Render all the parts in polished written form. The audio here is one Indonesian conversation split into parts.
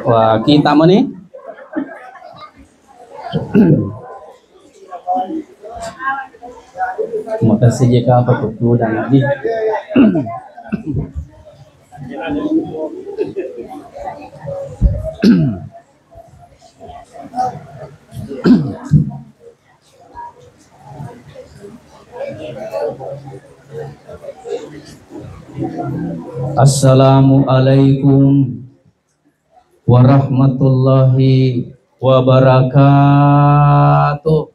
Wah, kita mana nih? Makasih jika apa tuh dan lagi. Assalamualaikum warahmatullahi wabarakatuh.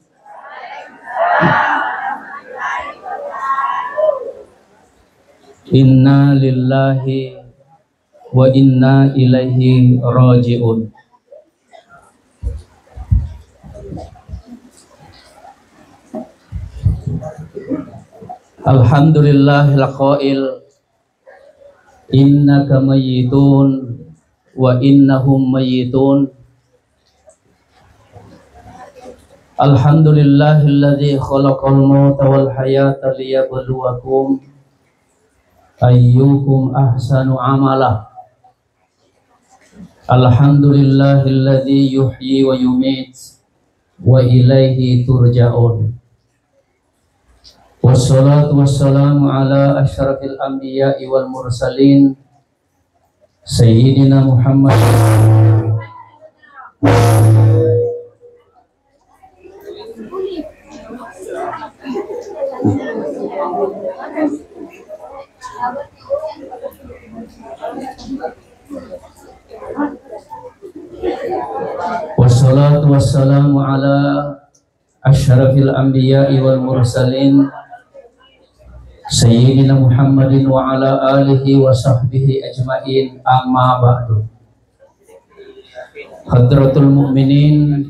Inna lillahi wa inna ilaihi raji'un. Alhamdulillahil qail innaka mayyitun wa innahum mayyitun. Alhamdulillahilladzi khalaqal mauta wal hayata liyabluwakum ayyukum ahsanu amala. Alhamdulillahilladzi yuhyi wa yumit wa ilaihi turja'un. Wassalatu wassalamu ala asyrafil anbiya'i wal mursalin Sayyidina Muhammad Wassalatu wassalamu ala asyrafil anbiya'i wal mursalin Sayyidina Muhammadin wa ala alihi wa sahbihi ajma'in, amma ba'du. Hadratul mu'minin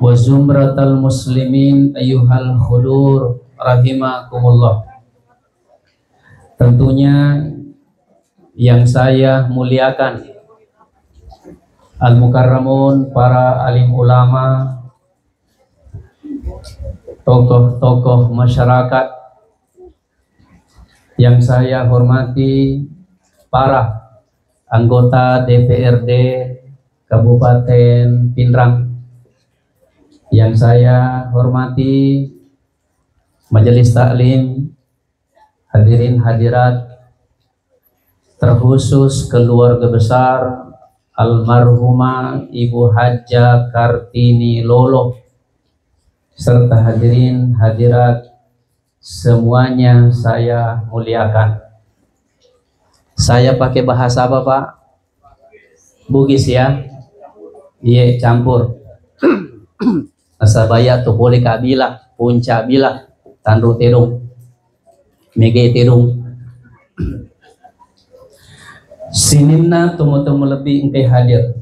wa zumratal muslimin ayyuhal khudur rahimakumullah. Tentunya yang saya muliakan al-mukarramun, para alim ulama, tokoh-tokoh masyarakat, yang saya hormati para anggota DPRD Kabupaten Pindrang, yang saya hormati Majelis Taklim, hadirin hadirat, terkhusus keluarga besar almarhumah Ibu Hajjah Kartini Lolo, serta hadirin hadirat semuanya saya muliakan. Saya pakai bahasa apa, Pak? Bugis ya? Iya, campur. Asabaya tuh boleh kabila, puncak bila, tandu terung, mege terung. Sinimna temu-temu lebih engke hadir.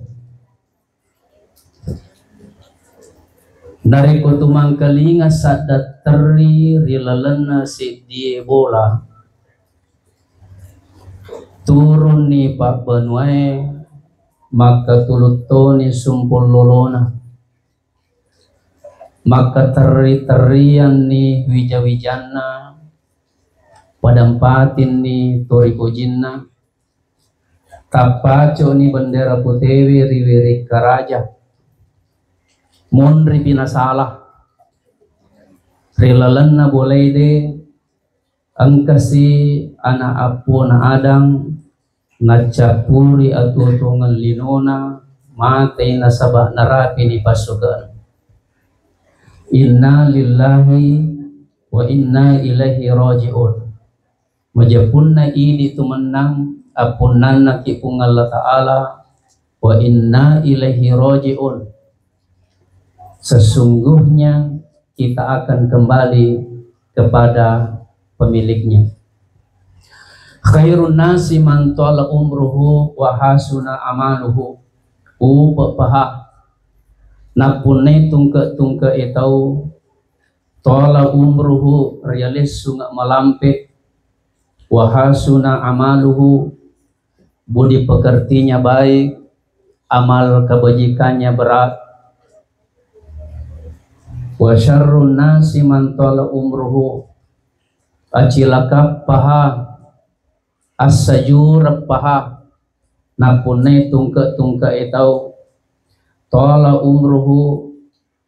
Dari kutumang kalinga sadat teri rilalana si die bola turun ni Pak Benuai maka tulutoni sumpul lolona maka teri-terian ni wija-wijana padampatin ni tori pujinna tapaco ni bendera putewi riwiri karaja Monri pinasalah rilalanna boleh de angkasi anak apu na adang ngacapuri atau tungan linona mate nasabah narapi di pasukan. Inna lillahi wa inna ilaihi raji'un. Majapunna idi tumenang apunanna kipung Allah Ta'ala wa inna ilaihi raji'un. Sesungguhnya kita akan kembali kepada pemiliknya. Khairun nasi man tala umruhu wa hasuna amaluhu. Paha napune tungke etau tala umruhu realis sunga malampe wa hasuna amaluhu budi pekertinya baik, amal kebajikannya berat. Wa syarrun nasi man tala umruhu acilaka paha as-sajur paha Napunai tungke itu tola umruhu,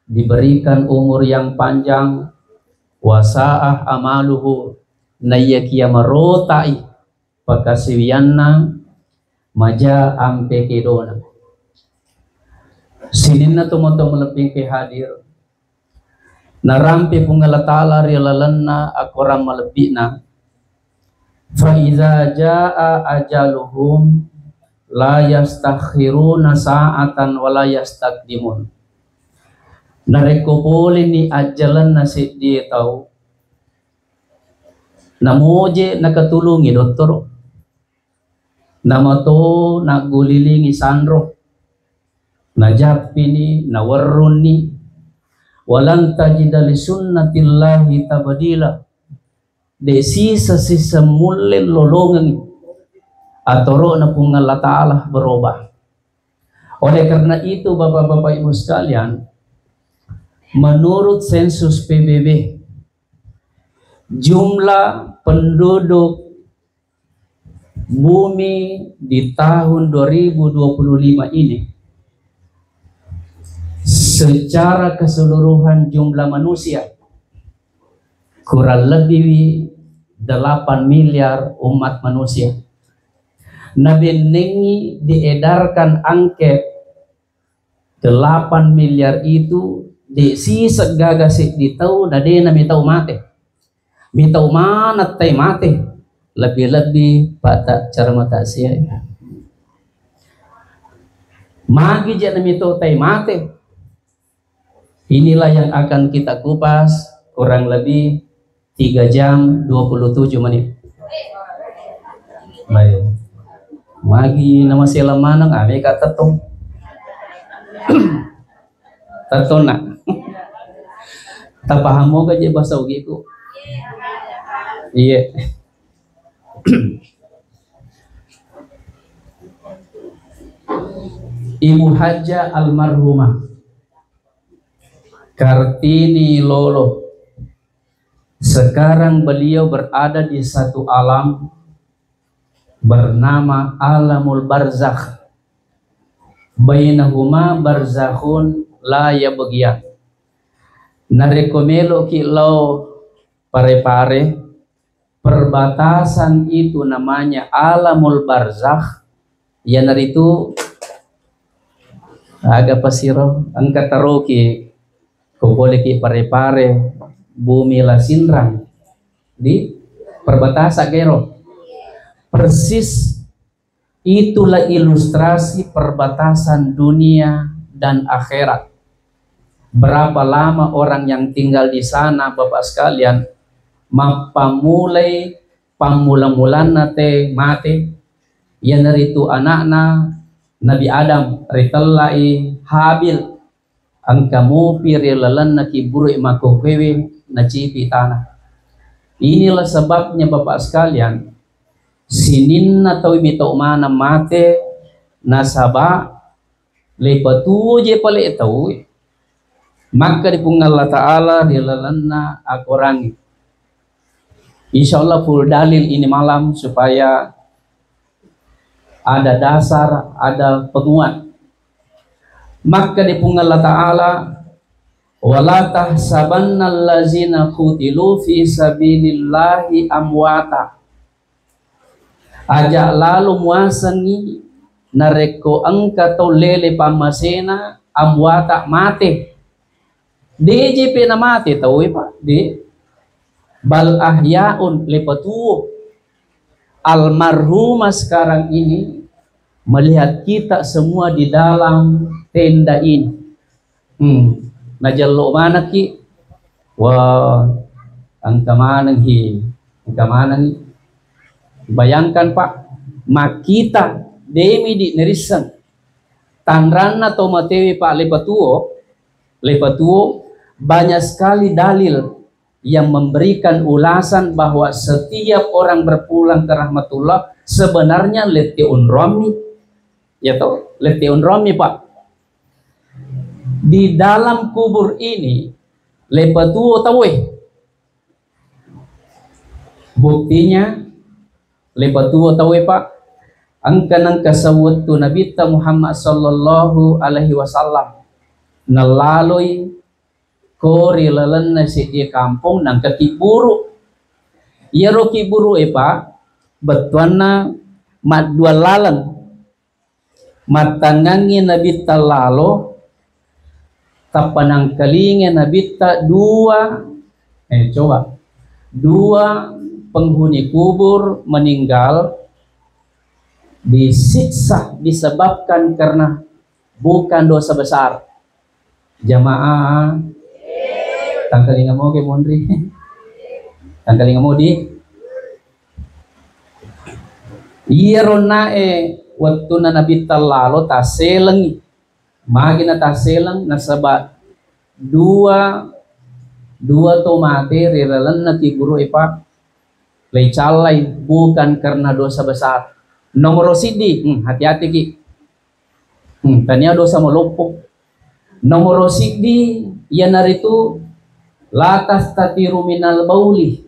diberikan umur yang panjang, wasa'ah amaluhu, nayyakia marotai pakasiwianna maja ampe kedona. Sininna tumoto meleping ke hadir narampe pungala ta'ala rilalanna akoram malepina fa iza jaa ajaluhum la yastakhiruna sa'atan wa la yastaqdimun. Nareko boleh ni ajalan nasi dia tahu namoje nakatulungi doktor nama to nagulilingi sandro najapini nawarruni walan tajida li sunnatillahi tabdila. De sisa mullen lolongan atoro na pung Allah Ta'ala berubah. Oleh karena itu Bapak-bapak Ibu sekalian, menurut sensus PBB jumlah penduduk bumi di tahun 2025 ini secara keseluruhan jumlah manusia kurang lebih 8 miliar umat manusia. Nabi Nengi diedarkan angket 8 miliar itu di sisa gagasik di tahu dade na mitau mate. Mitau mana tay mate. Lebih-lebih pada cara mata sia. Magi jangan mitau tay mate. Inilah yang akan kita kupas kurang lebih 3 jam 27 menit. Baik. Magi nama sila manang ame kata tong. Tatona. Tak paham mo ka je bahasa ugi ko. Iya. Ibu Haja almarhumah Kartini Lolo. Sekarang beliau berada di satu alam bernama alamul barzakh. Bainahuma barzakhun la yabghiyan. Narekomelo kilau pare-pare perbatasan itu namanya alamul barzakh. Yanar itu agak pasiro angkat taroki kau boleh ki pare-pare bumi lasinrang di perbatasan gero. Persis itulah ilustrasi perbatasan dunia dan akhirat. Berapa lama orang yang tinggal di sana Bapak sekalian, mapamulai pamula-mulan nate mate, yang dari itu anakna Nabi Adam ritallai Habil angkamu pirilalan naki buruk makokwewe nacipi tanah. Inilah sebabnya Bapak sekalian, sinin atau bito mana mate nasaba lepatu je pale tahu maka di Allah Ta'ala dilalanna akorangi. Insyaallah full dalil ini malam supaya ada dasar, ada penguat. Maka di Allah Ta'ala wala tahsabanna allazina qutilu fi sabilillahi amwata. Aja lalu muasangi nareko angka to lele pamasena amwata mate. DJP na mate tahu pak di bal ahyaun lepatu. Almarhumah sekarang ini melihat kita semua di dalam tenda ini. Najallo mana ki? Wah, angka mana hi? Angka mana hi? Bayangkan Pak, makita demi di nerisan tanrana atau matewi Pak lepatuo banyak sekali dalil yang memberikan ulasan bahwa setiap orang berpulang ke rahmatullah sebenarnya leteun romi, ya toh leteun romi Pak. Di dalam kubur ini lepatuo tawe. Buktinya lepatuo tawe Pak. angkanang kasawat tu Nabi Muhammad sallallahu alaihi wasallam nalaloy kori lalan na si kampung nang kakiburu yaro kiburu pa batuan na madua lalan matangangin Nabi lalo tapanang kalingin Nabi dua penghuni kubur meninggal disiksa disebabkan karena bukan dosa besar. Jamaah tangkalinga mo ke mondri tangkalinga mo di iyaron na waktu na Nabi lalo taselang magina taselang nasaba dua tomate rilalan na kiburu ipa lay calay bukan karena dosa besar. Nomor sidi, hati-hati ki. Tanya dosa melopok. Nomor sidi, ya naritu latas tatiru minal bauli.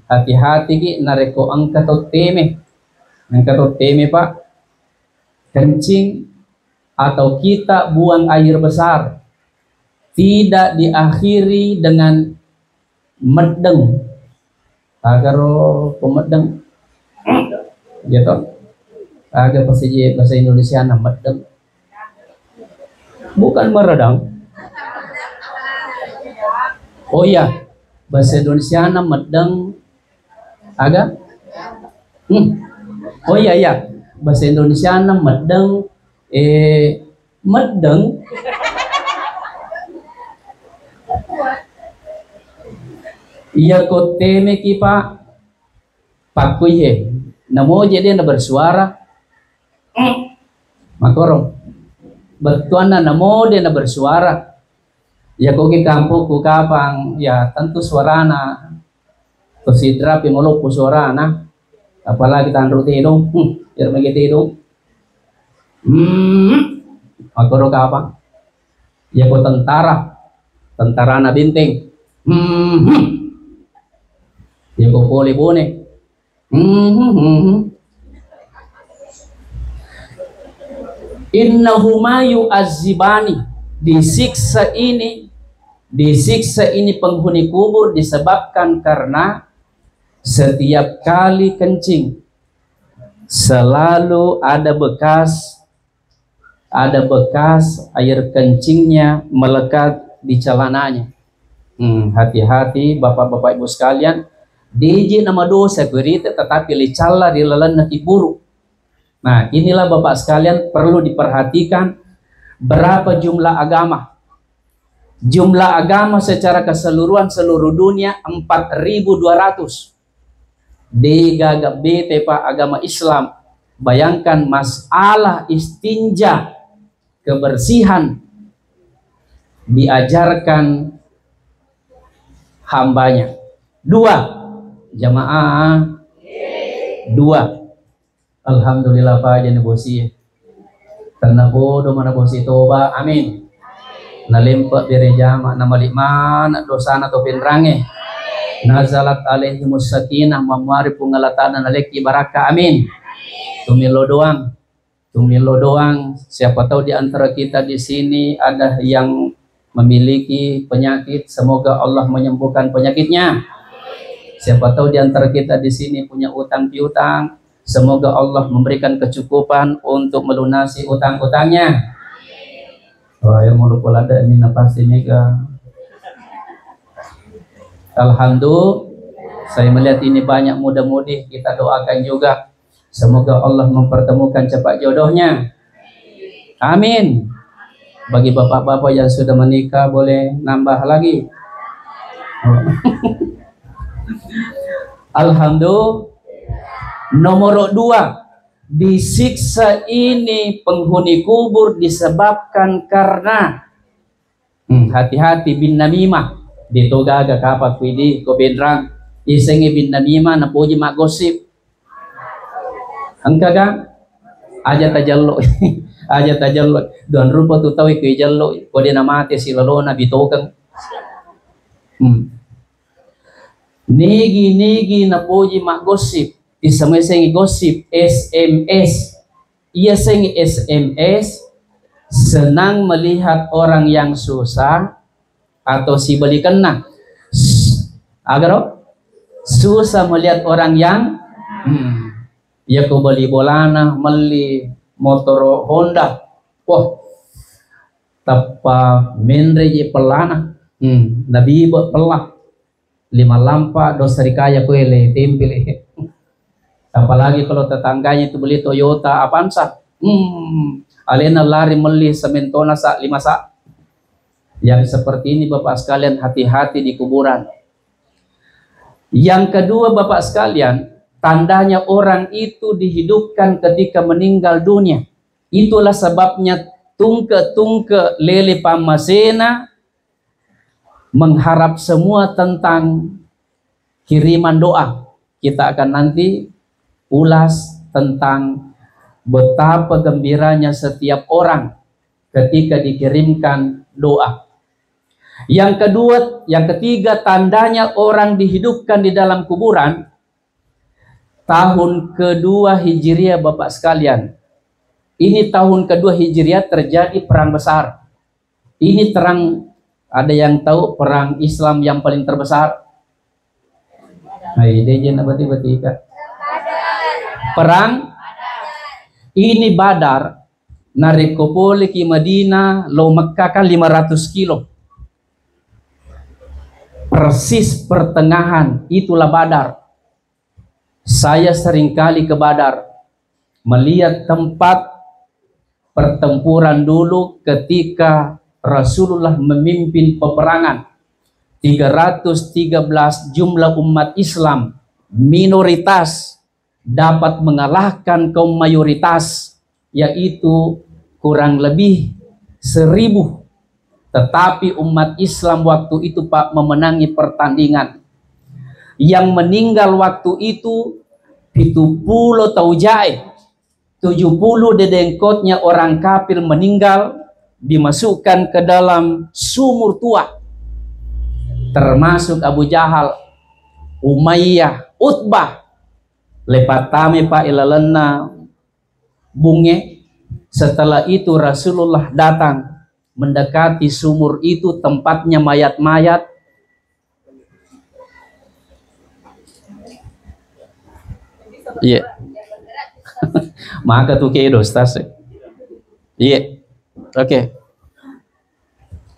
Hati-hati ki nareko ang katot teme. Ang katot teme pak, kencing atau kita buang air besar tidak diakhiri dengan medeng. Agaro pemedeng. Gitu. Agak bahasa Indonesia medeng. Bukan meredang. Oh iya, bahasa Indonesia medeng agak. Oh iya, bahasa Indonesia medeng medeng. Iya kote me kipa pakuye. Namo jadi na bersuara makorong betuan na namo dia na bersuara ya koki kampo ku kapang ya tentu suarana to sidra pimolo ku suarana apalagi tandro tidong ya magi tidong makorong kapang ya ko tentara na binteng ya ko poli bone innahuma yu'azzibani disiksa ini penghuni kubur disebabkan karena setiap kali kencing selalu ada bekas air kencingnya melekat di celananya. Hati-hati bapak-bapak ibu sekalian. DJ nama dosa berita tetapi licalla rilalan na iburu. Nah, inilah bapak sekalian perlu diperhatikan berapa jumlah agama. Jumlah agama secara keseluruhan seluruh dunia 4.200. Digagap bete pak agama Islam. Bayangkan masalah istinja kebersihan diajarkan hambanya. 2 jamaah 2 alhamdulillah pak jadi bosi karena bodoh mana bosi toba amin nalimpa bere jama nama liman dosana to pinrange nazalat alaihimus sakinah mamari pungalatana naleki baraka amin tumilo doang siapa tahu di antara kita di sini ada yang memiliki penyakit semoga Allah menyembuhkan penyakitnya. Siapa tahu di antara kita di sini punya utang piutang, semoga Allah memberikan kecukupan untuk melunasi utang-utangnya. Wah, yang mau lupa ada mina pastinya ga. Alhamdulillah, saya melihat ini banyak muda-mudi, kita doakan juga. Semoga Allah mempertemukan cepat jodohnya. Amin. Bagi bapak-bapak yang sudah menikah boleh nambah lagi. Alhamdulillah. Nomor 2, disiksa ini penghuni kubur disebabkan karena hati-hati bin namimah ditogaga kapak pidi ko bendrang isengi bin namimah na puji mak gosip angkaga aja tajallo aja tajallo don rupa tu tawi ke jallo ko dia namate si lalona bitogang nigi na puji mak gosip Isamay sengi gosip SMS. Ia sengi SMS senang melihat orang yang susah atau si balikan na. Agar susah melihat orang yang ia ko beli bolana, meli motor Honda. Wah, tapa menre je pelana. Nabi pelah 5 lampa dosa dikaya kuele tempel. Apalagi kalau tetangganya itu beli Toyota Avanza, alena lari meli sementona 5 sak. Yang seperti ini Bapak sekalian, hati-hati di kuburan. Yang kedua Bapak sekalian, tandanya orang itu dihidupkan ketika meninggal dunia. Itulah sebabnya tungke lele pamasena mengharap semua tentang kiriman doa. Kita akan nanti ulas tentang betapa gembiranya setiap orang ketika dikirimkan doa. Yang ketiga tandanya orang dihidupkan di dalam kuburan. Tahun kedua Hijriah Bapak sekalian. Ini tahun kedua Hijriah terjadi perang besar. Ini ada yang tahu perang Islam yang paling terbesar? Perang ini Badar, narikopole ki Madinah lo Mekkah kan 500 kilo. Persis pertengahan itulah Badar. Saya seringkali ke Badar melihat tempat pertempuran dulu ketika Rasulullah memimpin peperangan. 313 jumlah umat Islam minoritas dapat mengalahkan kaum mayoritas, yaitu kurang lebih 1000. Tetapi umat Islam waktu itu Pak memenangi pertandingan. Yang meninggal waktu itu 70 taujai, 70 dedengkotnya orang kafir meninggal, dimasukkan ke dalam sumur tua, termasuk Abu Jahal, Umayyah, Utbah. Lepatame Pak ilalena bunge. Setelah itu Rasulullah datang mendekati sumur itu, tempatnya mayat-mayat. Iya. Maka tuh kayak dostas. Iya. Oke.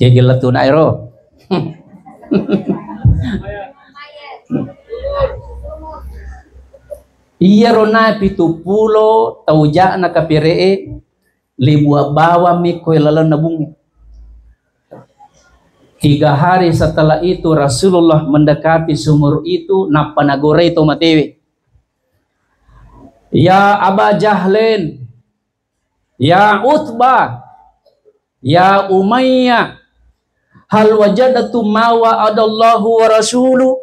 Kayak geletun aero. Iya rona 70 tauja na kapiree libua bawa miko ilalan nabung. 3 hari setelah itu Rasulullah mendekati sumur itu, napanagore itu matewi. Ya Aba Jahlin, ya Utbah, ya Umayyah, hal wajadatu mawa adallahu wa rasuluh.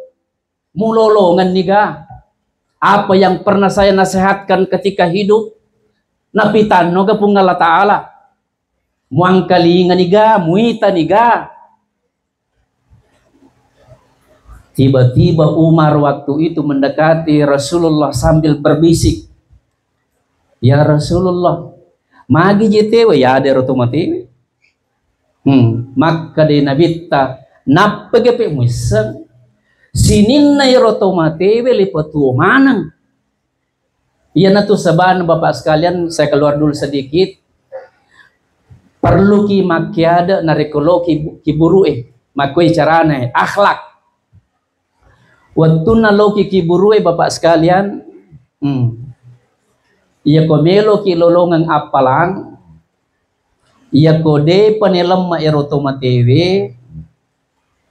Mulolongan niga. Apa yang pernah saya nasihatkan ketika hidup, napitan no kapung Allah Ta'ala. Muang kalingan niga, muita niga. Tiba-tiba Umar waktu itu mendekati Rasulullah sambil berbisik, ya Rasulullah, magi jitewe ya ada rotomati. Maka de nabita nappegepe muisang sinin na rotomati lipetu manang. Iya na to saban Bapak sekalian, saya keluar dulu sedikit. Perlu ki makiada narekolo ki burue, makoi carane akhlak. Waktu naloki ki burue Bapak sekalian, iya komelo ki lolongang apalang, iya kode panelam ma erotomatewe,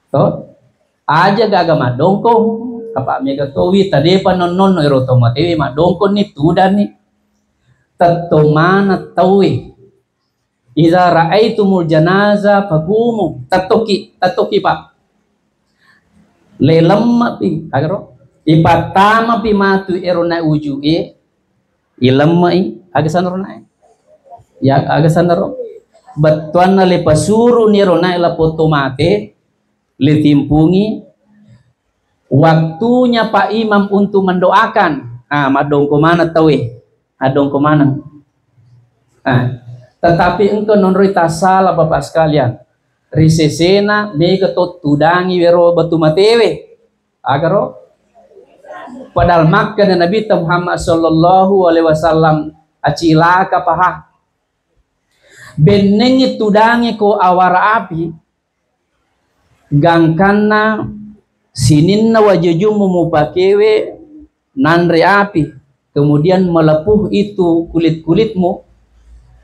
to aja gaga madongko, apa mega towi tade panon erotomatewe madongko ni tudan ni, tato mana tawi, iza raaitumul janaza fagumu, tatoki Pak. Lelemma pi agaro ipatama pi matu erona ujue ilemma i agasan rona ya agasan ro batuan le pasuru ni rona la potomate le timpungi waktunya Pak Imam untuk mendoakan madong kumana tawi, adong kumana. Tetapi engkau nonrita salah bapak sekalian. Risesena mega tot tudangi wero batu matewe. Agaro padahal Makkah dan Nabi Muhammad sallallahu alaihi wasallam acilaka paha. Benengi tudangi ko awara api gangkana sininna wajujumu mupakewe nanre api, kemudian melepuh itu kulit-kulitmu,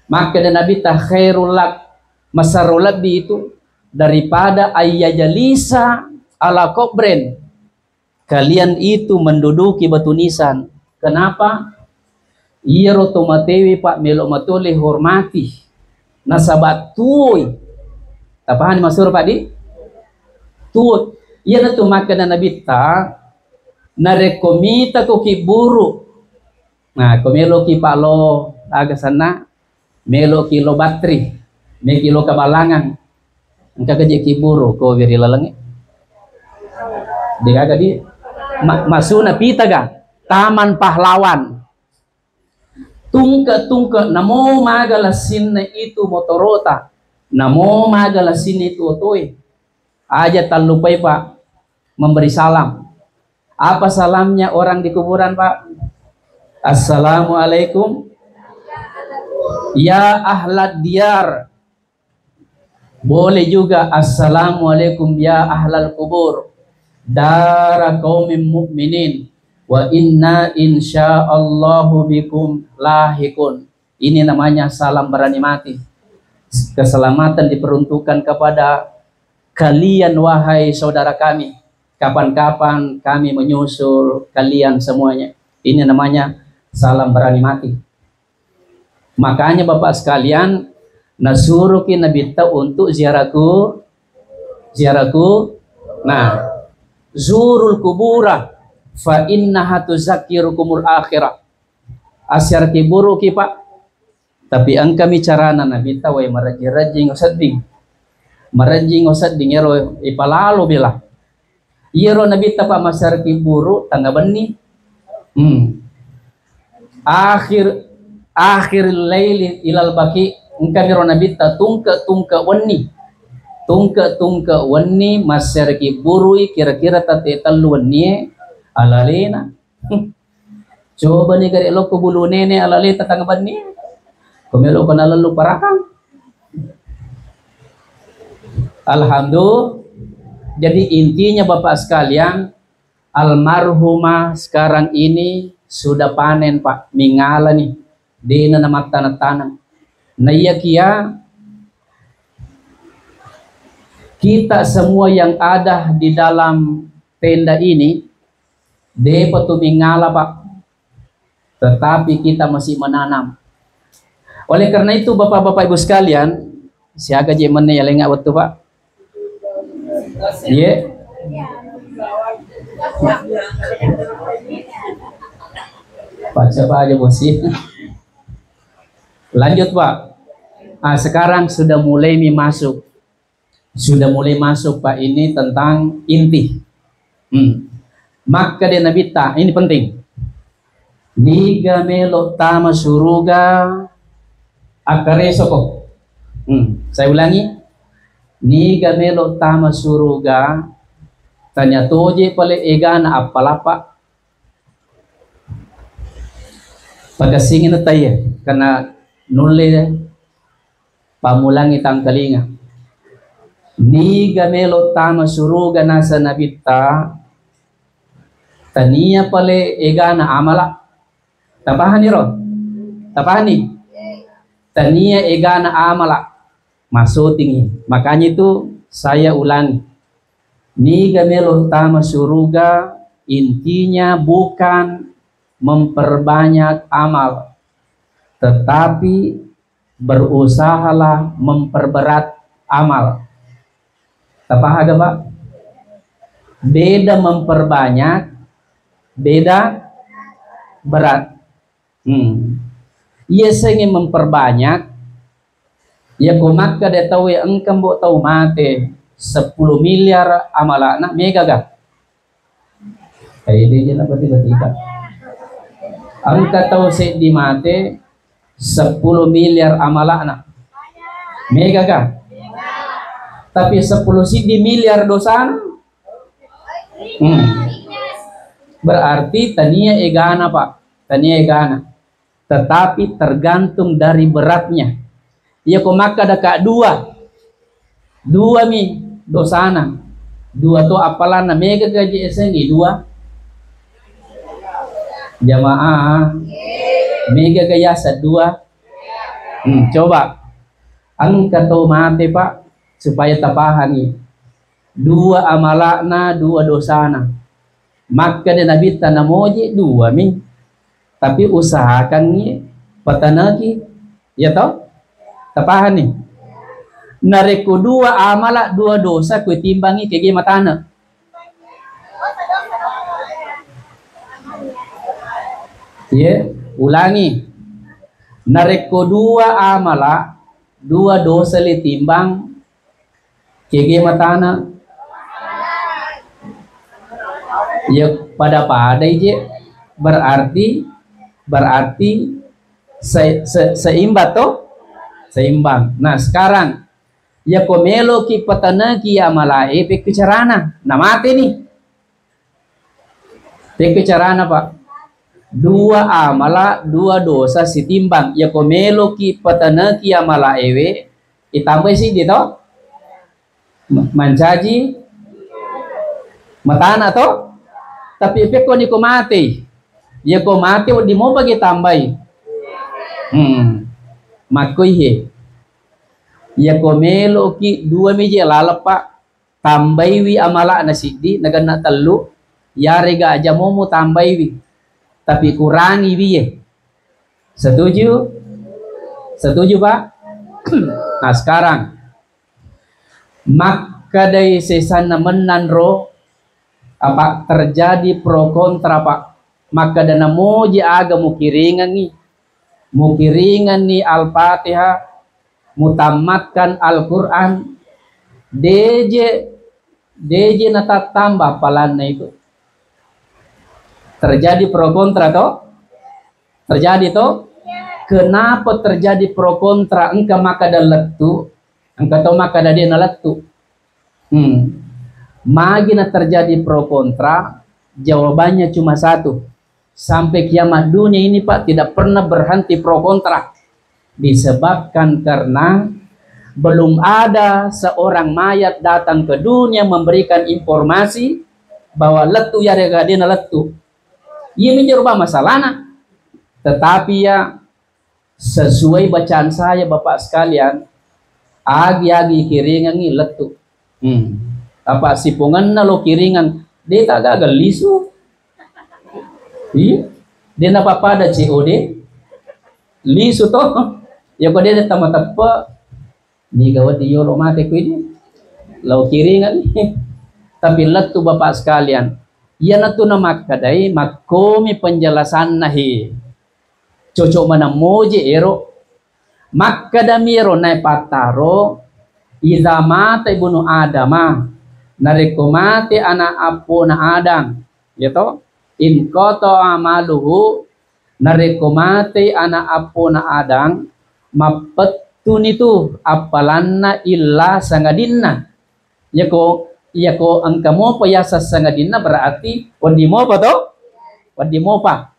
maka dan Nabi khairul lak, masarul lebih itu daripada ayyajalisa ala kubren, kalian itu menduduki batu nisan. Kenapa? Iya rotomatewi pak melo matole hormati nasabat tuoi. Tapahan masur pak di tuoi. Iya na tu maka na Nabi ta na rekomita ko kiburu. Nah, komelo ki palo aga sana melo kilo batri, me kilo kabalangan. Engka keje kiburu ko wiri lalangi. Dega di masuna pitaga taman pahlawan. Tungka namo magalasin itu motorota, namo magalasin itu otoy. Aja tak lupai pak memberi salam. Apa salamnya orang di kuburan pak? Assalamualaikum ya ahlad diyar. Boleh juga assalamualaikum ya ahlal kubur, dara qaumin mu'minin, wa inna insyaallahu bikum lahikun. Ini namanya salam berani mati. Keselamatan diperuntukkan kepada kalian wahai saudara kami. Kapan-kapan kami menyusul kalian semuanya. Ini namanya salam berani mati. Makanya bapak sekalian, nasuruki Nabi ta untuk ziarahku. Nah, zurul kubura fa innaha tuzakkirukumul akhirah. Asyar kiburu ki pak. Tapi angka bicarana Nabi ta way marajing osading. Marajing osading ero ipalalo bila. Iro Nabi ta pa masyar kiburu tangga beni. Akhir laili ilal baki engka miro Nabi ta tungka wani. Tungka wani masyar kiburu kira-kira tate talu wani alalena. Coba nih gari lo kubulu nene alale tatang bani. Komelo kana lalu parakang. Alhamdulillah. Jadi intinya bapak sekalian, almarhumah sekarang ini sudah panen pak, mingala nih, dina nama tanah-tanah. Nah iya kia, kita semua yang ada di dalam tenda ini, dapat tu mingala pak, tetapi kita masih menanam. Oleh karena itu bapak-bapak ibu sekalian, siaga jemennya ya lengak waktu pak. Iya. Baca pak aja bosi. Lanjut pak. Sekarang sudah mulai masuk pak ini tentang inti. Maka dia Nabi ta ini penting. Niga melo tama suruga akare soko. Saya ulangi. Niga melo tama suruga tanya toje pale egana apalapa pagasingin na tayo karena nulle pamulangi tangkalinga. Niga melo tama suruga nasa nabita tania pale egana amala. Tapahan ro, tapahan ni tania egana amala. Masuk tinggi. Makanya itu saya ulangi. Niga melo tama suruga intinya bukan memperbanyak amal, tetapi berusahalah memperberat amal. Apa ada pak? Beda memperbanyak, beda berat. Ia ingin memperbanyak. Ya kumaka dia tahu ya engkau mau tahu mate 10 miliar amalana mega gak? Kayak dia lah tiba-tiba. Ang kataw si di mate 10 miliar amalana. Mega ka? Tapi 10 di miliar dosa. Berarti tania egana Pak. Tania egana. Tetapi tergantung dari beratnya. Ya kok maka ada dua mi dosana. Dua to apalana mega gaji esengi dua. Jamaah mega gayasa dua. Coba ang kato mate Pak supaya tapahan nih. Dua amalakna, dua dosana. Maka dia nabi tanamoji dua mi. Tapi usahakan nih patanagi. Ya toh? Tapahan nih. Nareku dua amalak, dua dosa kue timbangi kege matana. Ya, ulangi. Nareko dua amala, dua dosa li timbang kege matana. Ya pada je berarti seimbang toh? Seimbang. Nah sekarang ya komelo ki patanagi amala pe kecarana. Nah mati nih. Pe kecarana Pak. Dua amala, dua dosa si timbang. Ya komelo ki patanaki amala ewe. Itambah sih dito. Mancaji. Matana to. Tapi peko ni ko mati. Ya ko mati di mo bagi tambay. Makoy he. Ya komelo ki dua meje lalapa. Tambay wi amala na sidi. Nagana telu. Yari ga aja mo tambay wi. Tapi kurangi biye. Setuju? Setuju Pak? Nah sekarang maka dari sesana menan roh apa terjadi pro kontra Pak. Maka dana moji aga mukiringan nih Al-Fatihah, mutamatkan Al-Quran, DJ nata tambah palannya itu. Terjadi pro kontra toh? Terjadi toh? Kenapa terjadi pro kontra? Engkau maka dah letu, engkau tahu maka dah dia letu. Magina terjadi pro kontra, jawabannya cuma satu. Sampai kiamat dunia ini Pak tidak pernah berhenti pro kontra. Disebabkan karena belum ada seorang mayat datang ke dunia memberikan informasi bahwa letu ya regadina letu. Ia menjadi masalahnya. Tetapi ya sesuai bacaan saya Bapak sekalian, agi-agi kiringan ini letu. Apa sipungan na lo kiringan, dia tak gagal lisu. Iya, dia napa pada COD lisu toh. Ya kok dia tama tepa ni gawat dia lo mate ko ini. Lo kiringan ini. Tapi letu Bapak sekalian. Ya natu nama kadai makomi penjelasan nahi cocok mana moje ero makadamiro nai pataro iza mata ibnu adama nareko mate anak apo na adam ya to in koto amaluhu nareko mate anak apo na adam mapetun itu apalanna illa sangadinna ya ko. Iya ko ang kamo pa yasa sangadina berarti wandi mo pa to? Wandi mo pa.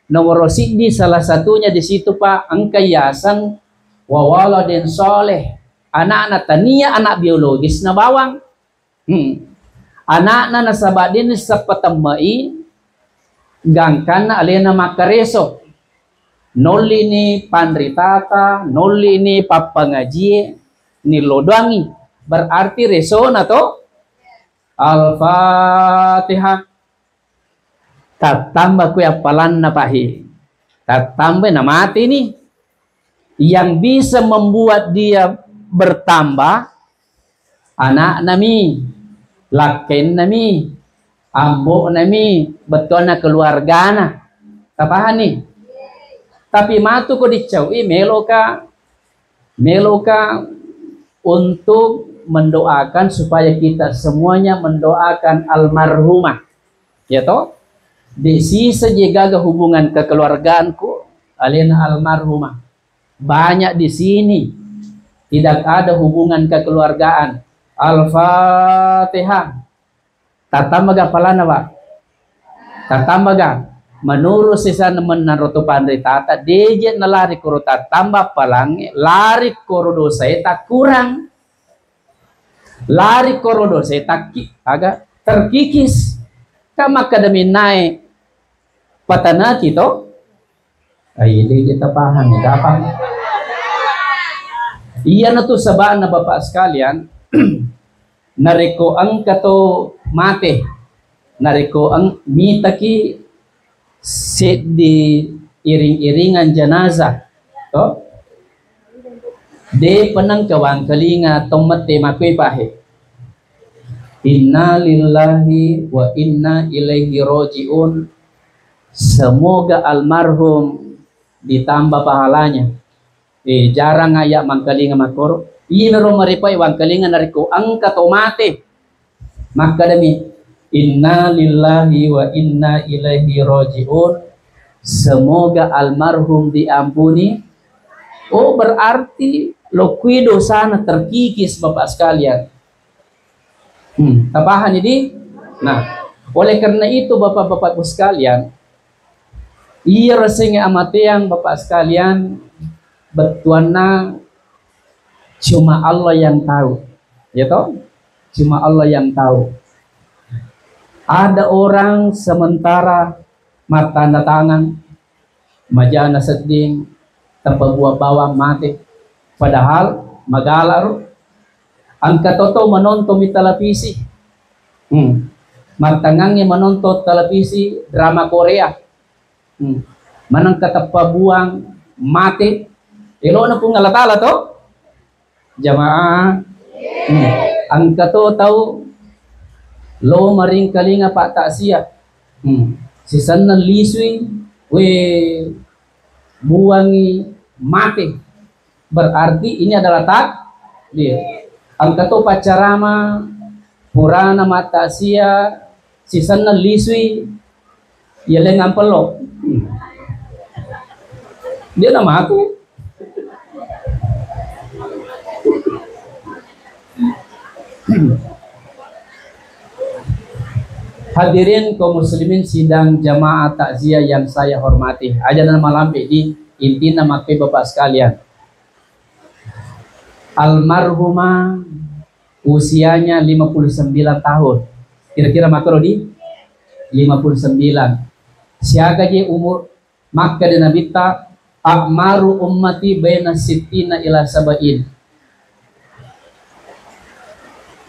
Nomor di salah satunya di situ Pak ang kayasan wawala den soleh. Anak-anak tania anak biologis na bawang. Anak na nasaba din sa patamai gangkan na alena makareso. Noli ni pandritata, noli ni papangaji ni lodangi. Berarti reso na to? Al-Fatihah. Tatambah ku apalan na pahi. Tatambah na mati nih. Yang bisa membuat dia bertambah anak nami, laken nami, ambo nami, betul na keluarga na. Tapahan nih. Tapi matu ko dicawi meloka untuk mendoakan supaya kita semuanya mendoakan almarhumah. Ya toh? Di sisa jaga hubungan kekeluargaanku, alena almarhumah. Banyak di sini tidak ada hubungan kekeluargaan. Al-Fatihah. Tatamaga palana Pak. Tatamaga. Menurut sisa menarutu pandai tata, dejet nalari koro tatamba palangi, lari koro dosa tak kurang. Lari koro dosa tak agak terkikis. Kama kadami naik patana kita. Ayo kita paham apa? Iya na to sabaan na Bapak sekalian. Nareko ang kato mate. Nareko ang mitaki set di iring-iringan jenazah. To? De penang kawang kalinga tomate makwe pahe. Inna lillahi wa inna ilaihi roji'un. Semoga almarhum ditambah pahalanya. Jarang ayak mangkalinga makoro. Iya naro maripai wangkalinga nariko angka tomate. Maka demi inna lillahi wa inna ilaihi roji'un. Semoga almarhum diampuni. Oh berarti lokui dosana terkikis Bapak sekalian. Tapahan ini. Nah, oleh karena itu Bapak-bapakku sekalian, iya rasanya amatiang Bapak sekalian, betuana cuma Allah yang tahu, ya toh? Cuma Allah yang tahu. Ada orang sementara matanda tangan, majana seding, tanpa buah bawang mati, padahal magalar. Angka toto menonton di televisi, matangangnya menonton televisi drama Korea, manang katapa buang mati, ilo na pong ngalatala to, jamaah, angka to tahu, lo maring kalinga pak taksia, sisan na liswi, we buangi mati, berarti ini adalah takdir. Angka to pacarama purana mata sia sisan na liswi yeleng ampelo dia nama aku hadirin kaum muslimin sidang jamaah takziah yang saya hormati, aja nama lampe di inti nama Bapak sekalian. Almarhumah usianya 59 tahun. Kira-kira makro di 59. Siaga je umur maka de nabita akmaru ummati baina sittina ila sab'in.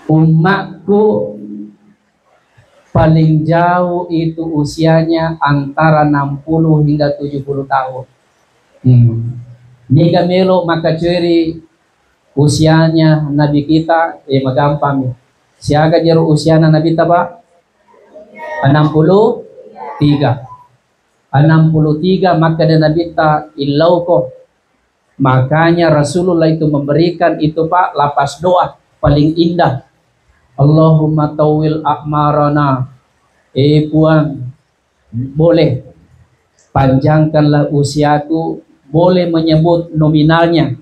Umatku paling jauh itu usianya antara 60 hingga 70 tahun. Niga melo maka ciri usianya Nabi kita magampang. Siaga jero usiana Nabi kita Pak 63. 63 maka dan Nabi ta ilauko. Makanya Rasulullah itu memberikan itu Pak lapas doa paling indah. Allahumma tawil akmarana. Puan boleh panjangkanlah usiaku, boleh menyebut nominalnya.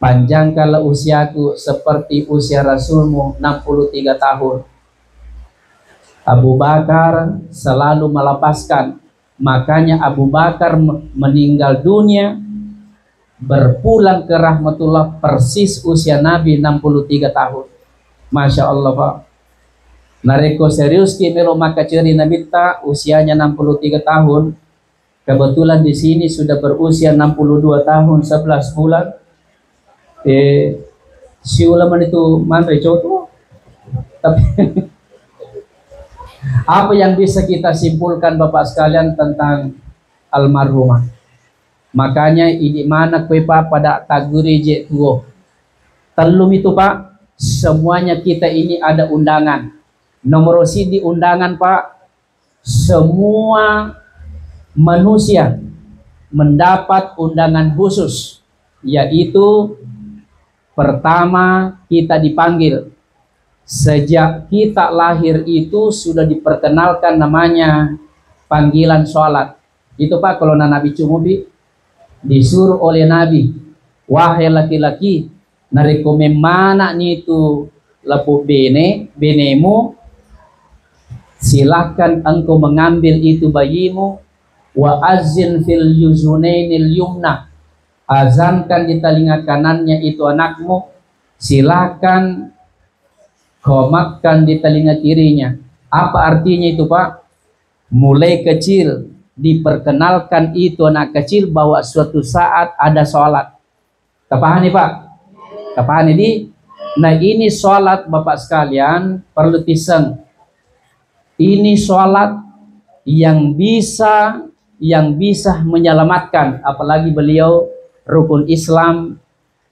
Panjangkanlah usiaku seperti usia Rasulmu 63 tahun. Abu Bakar selalu melepaskan. Makanya Abu Bakar meninggal dunia berpulang ke rahmatullah persis usia Nabi 63 tahun. Masya Allah Pak. Nareko serius kimelo maka ciri Nabi ta usianya 63 tahun. Kebetulan di sini sudah berusia 62 tahun 11 bulan. Si ulama itu mandai contoh. Tapi apa yang bisa kita simpulkan Bapak sekalian tentang almarhumah? Makanya ini mana kue Pak pada taguri je tuo. Telum itu Pak, semuanya kita ini ada undangan. Nomor di undangan Pak, semua manusia mendapat undangan khusus, yaitu pertama kita dipanggil. Sejak kita lahir itu sudah diperkenalkan namanya panggilan sholat. Itu Pak, kalau Nabi Cumubi disuruh oleh Nabi, wahai laki-laki, narekomend mana nih itu lapu benemu, silahkan engkau mengambil itu bayimu, wa azin fil yuzunainil yumna, azankan di telinga kanannya itu anakmu, silahkan komatkan di telinga kirinya. Apa artinya itu Pak? Mulai kecil diperkenalkan itu anak kecil bahwa suatu saat ada sholat. Kapahani Pak? Kapahani di? Nah ini sholat Bapak sekalian perlu tiseng. Ini sholat yang bisa menyelamatkan. Apalagi beliau rukun Islam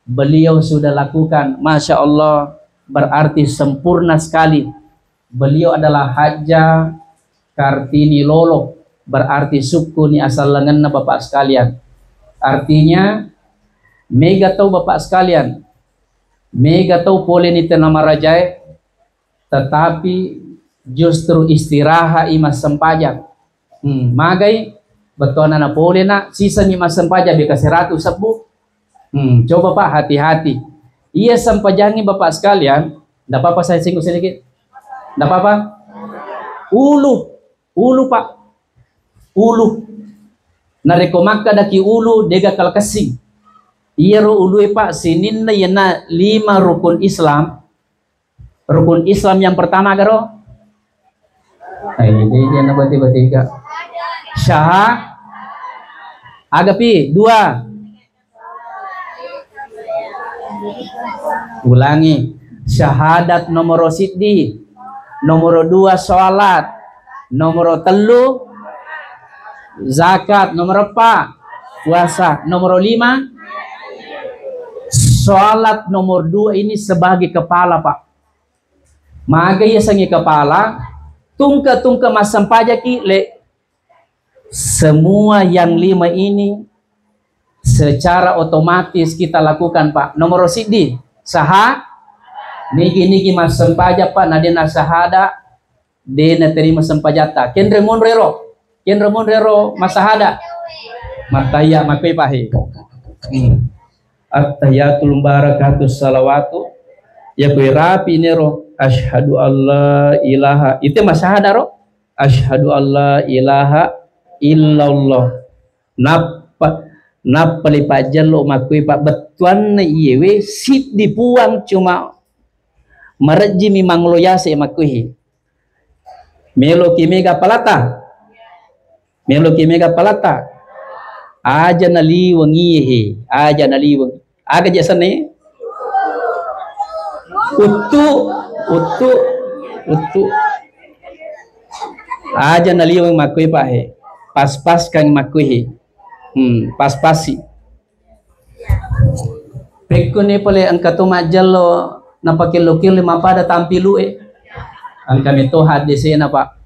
beliau sudah lakukan. Masya Allah, berarti sempurna sekali. Beliau adalah Hajjah Kartini Lolo, berarti suku ni asal lengan Bapak sekalian. Artinya mega tahu Bapak sekalian, mega tahu boleh ni nama rajai, tetapi justru istirahat imas sempajak. Magai betul anak boleh nak sisa ni mas sempajak beka 100 sebu. Coba Pak hati-hati. Iya sempajangi Bapak sekalian. Tidak apa-apa saya singgung sedikit. Tidak apa-apa. Ulu Pak, ulu nareko maka daki ulu dega kal kasing iya ro ulu Pak sinin na yana 5 rukun Islam yang pertama garo dia na tiga syahad agapi 2 ulangi syahadat nomor siddi nomor 2 sholat nomor 3 zakat, nomor 4 puasa, nomor 5 sholat, nomor 2 ini sebagai kepala Pak. Maka ya sangi kepala tungka masam pajaki le semua yang 5 ini secara otomatis kita lakukan Pak. Nomor siddi sahah niki masam pajak Pak nadena sahada dena terima sempajata kendre monrero masahada mataya makwe pahe at-tahiyatul barakatus salawatu ya kue rapi nero asyhadu alla ilaha itu masahada ro asyhadu alla ilaha illallah napa lipat jelo makwe pak betuan iyewe sit dipuang cuma mereji mimang loyase makwe Melo kimega palata aja naliwang iye aja naliwang aga jasane utu aja naliwang makui pahe pas kang makui pas-pasi pekune pole angka tu majalo napakilukil lima pada tampilu ang kami to hadisena Pak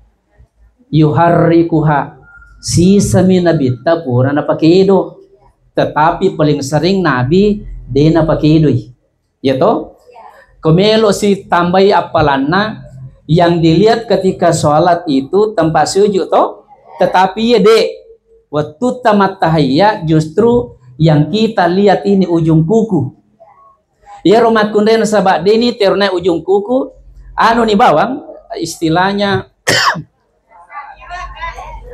yuharrikuha sisa mi nabi tapura na pakido tetapi paling sering nabi de na pakido ya to komelo si tambai apalanna yang dilihat ketika sholat itu tempat sujud to tetapi ya de waktu tamat tahiyya justru yang kita lihat ini ujung kuku ya rumah kunden sabak deni terna ujung kuku anu nih bawang istilahnya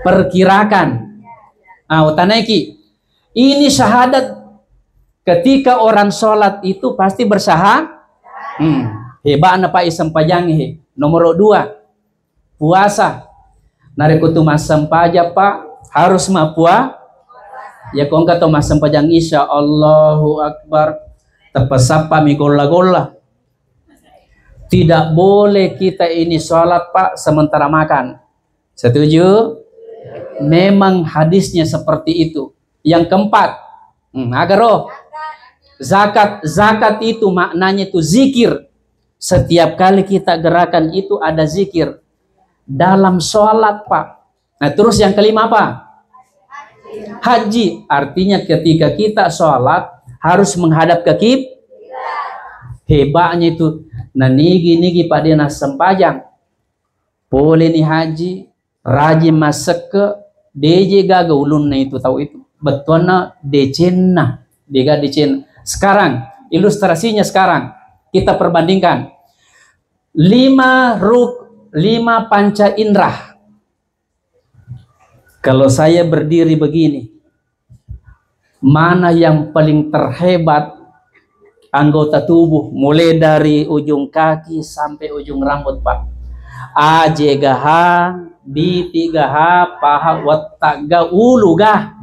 perkirakan utaneki ini syahadat ketika orang sholat itu pasti bersyahadat hebat apa isem pajang nomor 2 puasa narikutu masam pajak Pak harus mapua ya kong kata masam pajang isya Allahu Akbar tepesapa migolla-golla. Tidak boleh kita ini sholat Pak sementara makan. Setuju? Memang hadisnya seperti itu. Yang keempat, agar zakat itu maknanya itu zikir. Setiap kali kita gerakan itu ada zikir dalam sholat Pak. Nah terus yang kelima apa? Haji. Artinya ketika kita sholat harus menghadap ke kiblat. Hebatnya itu. Nah nigi Pak Dinas sempajang boleh nih haji rajin masuk ke DJ gaga ulun itu tahu itu betulnya decena dega decena. Sekarang ilustrasinya sekarang kita perbandingkan 5 panca indera. Kalau saya berdiri begini, mana yang paling terhebat anggota tubuh mulai dari ujung kaki sampai ujung rambut, Pak? A, J, G, H, B, 3H, paha, watak, ga, ulu, ga.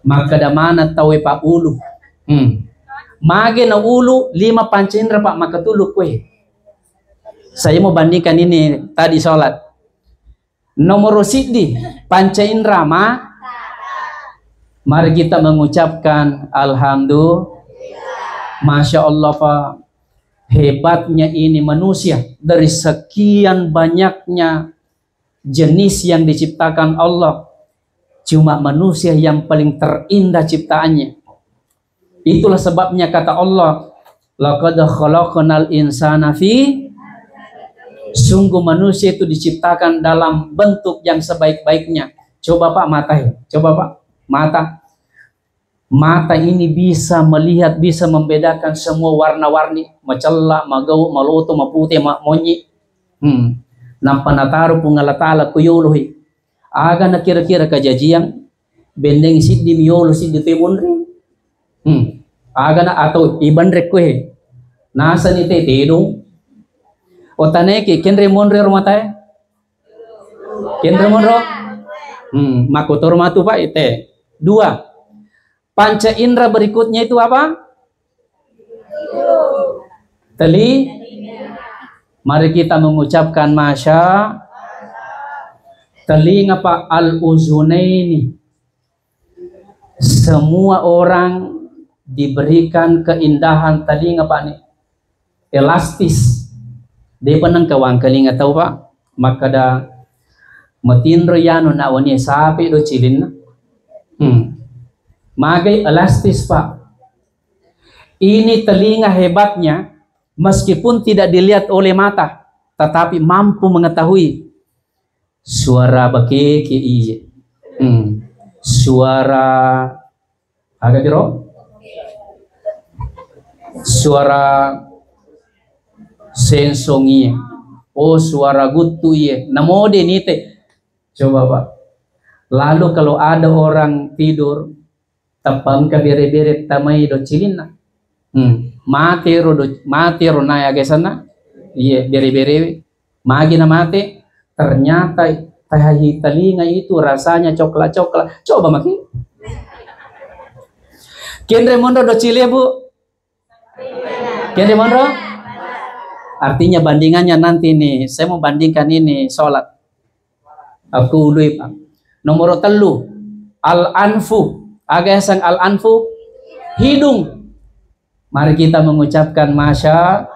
Maka da mana tahu Pak ulu? Mage na ulu 5 panca indera, Pak, maka tulu kue. Saya mau bandingkan ini tadi sholat. Nomor sidi panca indera mari kita mengucapkan alhamdulillah. Masya Allah, Pak, hebatnya ini manusia. Dari sekian banyaknya jenis yang diciptakan Allah, cuma manusia yang paling terindah ciptaannya. Itulah sebabnya kata Allah, laqad khalaqnal insana fi, sungguh manusia itu diciptakan dalam bentuk yang sebaik-baiknya. Coba Pak mata, coba Pak mata. Mata ini bisa melihat, bisa membedakan semua warna-warni, macela, magau, maloto, maputih, monyi. Nampak nataru pungalatala kuyuluhi. Aga na kira-kira kajajian bendeng sid di miolo sid di tebonre. Aga na atau iban rekwe. Nasa ni te tedong. Otane ke kenre monre rumatae. Kenre monro. Makotor matu Pak ite. 2. Panca indera berikutnya itu apa? Teli. Mari kita mengucapkan masya. Telinga Pak, al-uzunaini. Semua orang diberikan keindahan telinga Pak nih. Elastis. Dia penang kawang telinga tahu Pak. Maka da matindro yano na wani sapi do cilin. Magai elastis Pak. Ini telinga hebatnya, meskipun tidak dilihat oleh mata, tetapi mampu mengetahui suara bakeke iya. Suara agak biro? Suara sensong iya. Oh suara gutu iya. Namode nite. Coba Pak. Lalu kalau ada orang tidur tapang ka bere-bere tamay do cilina. Mati ro na ya gesana. Iya bere-bere magi na mati. Ternyata tahi telinga itu rasanya coklat-coklat. Coba maki. Kendre mondo do cile Bu. Kendre mondo. Artinya bandingannya nanti nih. Saya mau bandingkan ini sholat. Aku ului Pak. Nomor 3 al-anfu. Agak sang al-anfu hidung. Mari kita mengucapkan masya.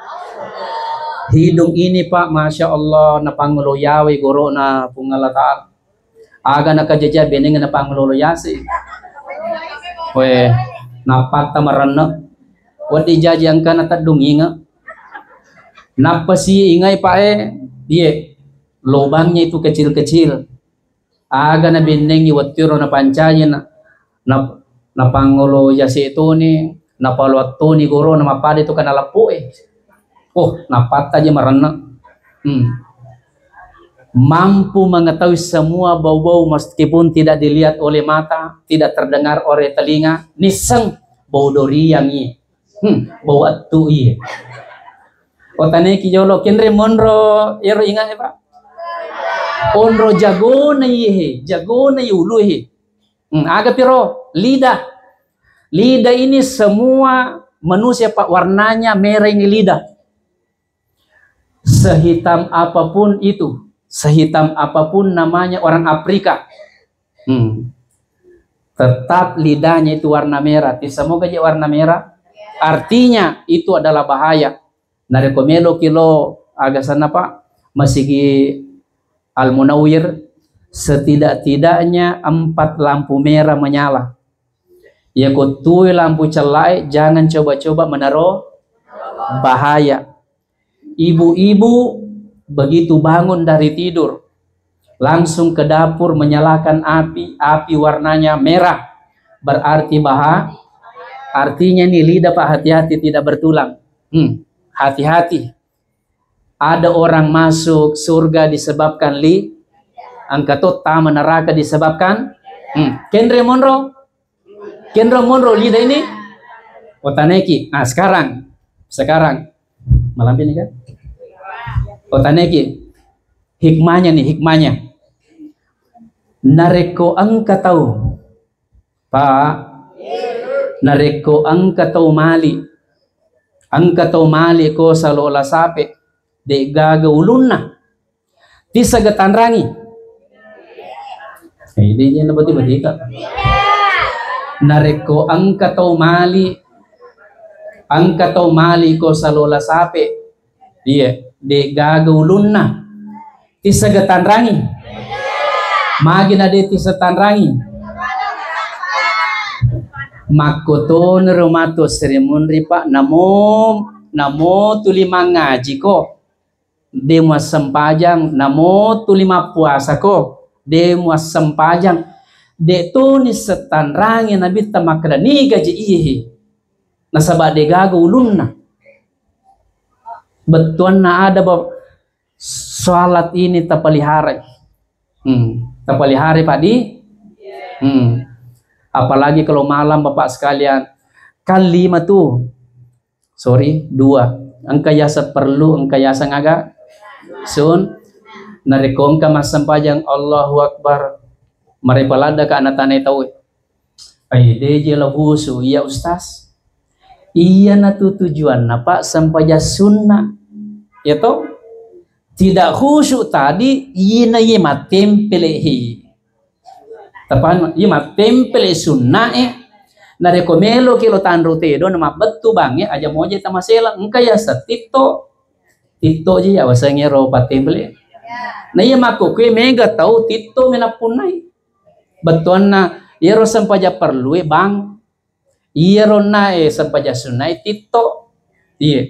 Hidung ini Pak, masya Allah, na pangulo yawe goro na pungalataan. Aga na kajaja beneng na pangulo yasi. We napata marana. Wadi jaji angka na tadunginga. Napasi ingay Pak dia lubangnya itu kecil-kecil. Aga na beneng iwatiro na pancaya na pangulo yasi itu nih. Napaluat to ni goro na mapade itu kana lapo Oh, napata aja marana. Mampu mengetahui semua bau-bau meskipun tidak dilihat oleh mata, tidak terdengar oleh telinga. Niseng bau doriang iya. Bau atu iya. Otane ki jolo kenre monro ero ingat Pak. Onro jagona iya, jagona yulu iya. Aga piro lidah. Lidah ini semua manusia Pak warnanya merah ini lidah. Sehitam apapun itu, sehitam apapun namanya orang Afrika, tetap lidahnya itu warna merah. Semoga dia warna merah. Artinya itu adalah bahaya. Narekomelo kilo agak sana Pak masih Al-Munawwir setidak-tidaknya 4 lampu merah menyala. Ya kutui lampu celai, jangan coba-coba menaruh bahaya. Ibu-ibu begitu bangun dari tidur, langsung ke dapur menyalakan api, api warnanya merah, berarti artinya nih lidah Pak, hati-hati tidak bertulang. Hati-hati. Ada orang masuk surga disebabkan angkatot tama neraka disebabkan Kendra Monroe lidah ini otaneki. Nah sekarang malam ini kan otaneki hikmahnya nareko angka tahu Pak, nareko angka tahu mali ko salola sape de gaga ulunna tisa gatanrangi. Ini na bati ka. Nareko angka tahu mali ko salola sape dia de gaga ulunna tisa gatanrangi. Magi na de tisa tanrangi. Makoto neromato serimunri Pak namo tulima ngaji ko demo sempajang namo tulima puasa ko demo sempajang de tuni setanrangi nabi tamakra ni gaji ihi nasaba de gago ulunna betuan na ada bahwa salat ini tapalihara Pak di apalagi kalau malam Bapak sekalian kalima tuh dua angka yasa perlu angka yasa ngaga sun narekong ka masampajang Allahu Akbar maripalada ka anatanay tahu ay deje lahusu iya ustaz iya natutujuan na Pak sampaja sunnah ya toh tidak khusyuk tadi ina yema tempelehi tapan yema tempele sunnah narekomelo kilo tanro tedo nama betu bange aja moje tamasela engkaya setito tito je ya wasangnya ro patembele na iya mako kue mega tau tito menapunai betuan na iya ro sampaja perlu bang iya ro na sampaja sunai tito iya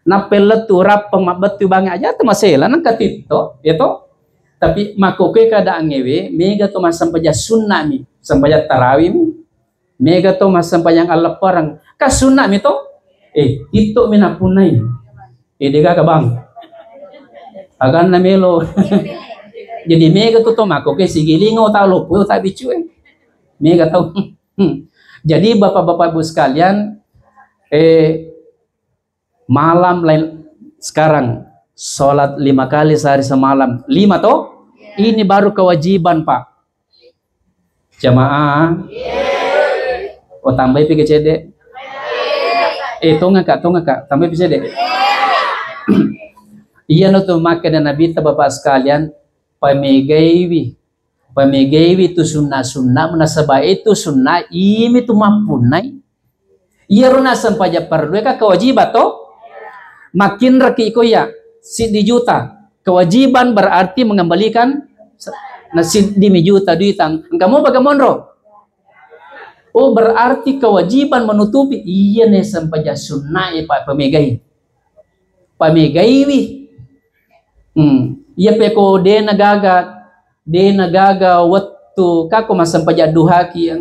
na peletu rap betu bange aja tamasela nang katito itu tapi mako kue kada angewe mega to masampaja sunna mi sampaja tarawih mi mega to masampayang Allah parang kasuna mito ito minapunay dega ka bang agan na melo jadi mega to mako ke sigilingo ta lopo ta bicu mega to jadi bapak-bapak ibu sekalian malam lain sekarang sholat 5 kali sehari semalam 5 toh ini baru kewajiban Pak jamaah. Oh tambah pi kecede. Tonga kak, tambah bisa deh. Iya no tuh maka dan Nabi Bapak sekalian pamegaiwi tu sunnah menasabah itu sunnah imi tu mapunai. Iya runa sampaja perlu ka kewajiban toh. Makin reki ko ya si di juta. Kewajiban berarti mengembalikan nasi di juta duitang. Kamu bagaimana? Oh berarti kewajiban menutupi iya nih sampaja sunnah Pak pamegai iya peko de nagaga waktu kako masampaja duhaki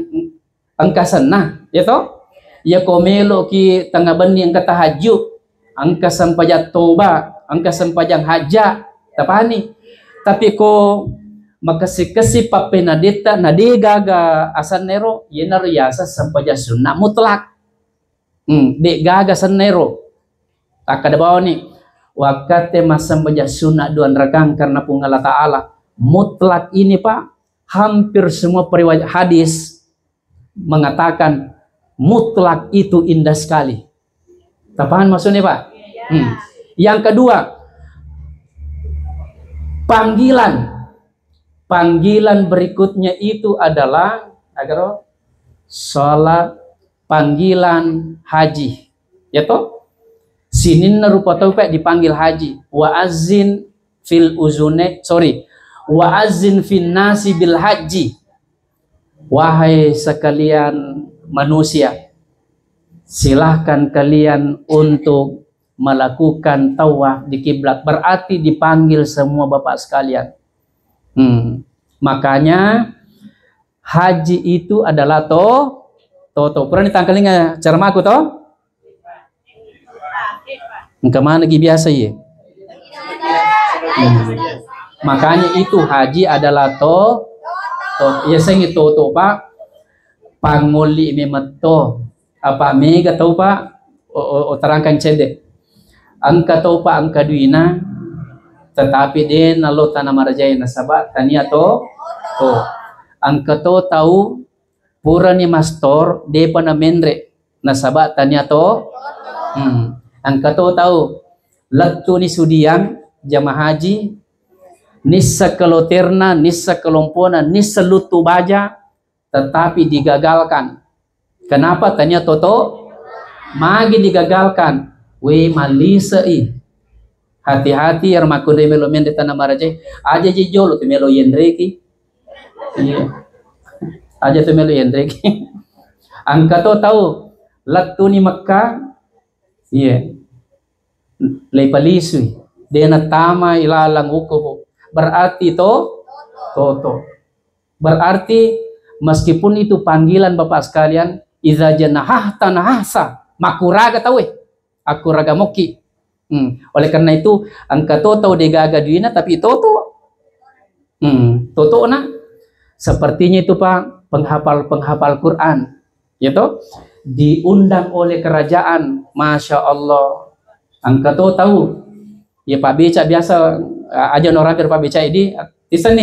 angka sana ya toh ya komelo ki tangga bani angka tahajud angka sampaja toba angka sampajang haja tapani tapi ko makasi papenadita gaga asan nero yenar yasa sampaja sunnah mutlak de gaga san nero takada bawa ni wakate masampaja sunnah duan rakang karena pungala ta'ala mutlak ini Pak hampir semua periwayat hadis mengatakan mutlak itu indah sekali tapahan maksudnya Pak yang kedua panggilan berikutnya itu adalah agar sholat panggilan haji ya toh sinin rupa tau Pak dipanggil haji wa azin fin nasi bil haji wahai sekalian manusia silahkan kalian untuk melakukan tawaf di kiblat berarti dipanggil semua Bapak sekalian Makanya haji itu adalah toto. Pernah ditangkalin nggak cara maku toh? Kemana lagi biasa ya? Makanya itu haji adalah to. Ya saya toto pak. Panguli memeto apa mega tahu pak? Terangkan cedek. Angka tahu pak angka duina. Tetapi dia nalo tanah marajai nasabak tania to. Angka to tahu pura ni mastor dia pana mendre nasabak tania to. Angka to tahu latu ni sudiang jamaah haji nisa keloterna nisa kelompona nisa lutu baja tetapi digagalkan. Kenapa tanya toto? Magi digagalkan. We malisa hati-hati yang makune melo mende tanah marajai aja jolo tu melo yendreki. Iya. Aja tu melo yendreki. Angka to tahu latu ni Mekah. Iya. Leipalisui dena tama ilalang hukum berarti toto berarti meskipun itu panggilan Bapak sekalian iza janahah tanahasa makuraga tahu aku raga moki oleh karena itu angka toto degaga duina tapi toto toto na sepertinya itu Pak penghafal Quran gitu diundang oleh kerajaan Masya Allah. Angka to tahu ya Pak Beca biasa aja orang Pak Beca ini tisan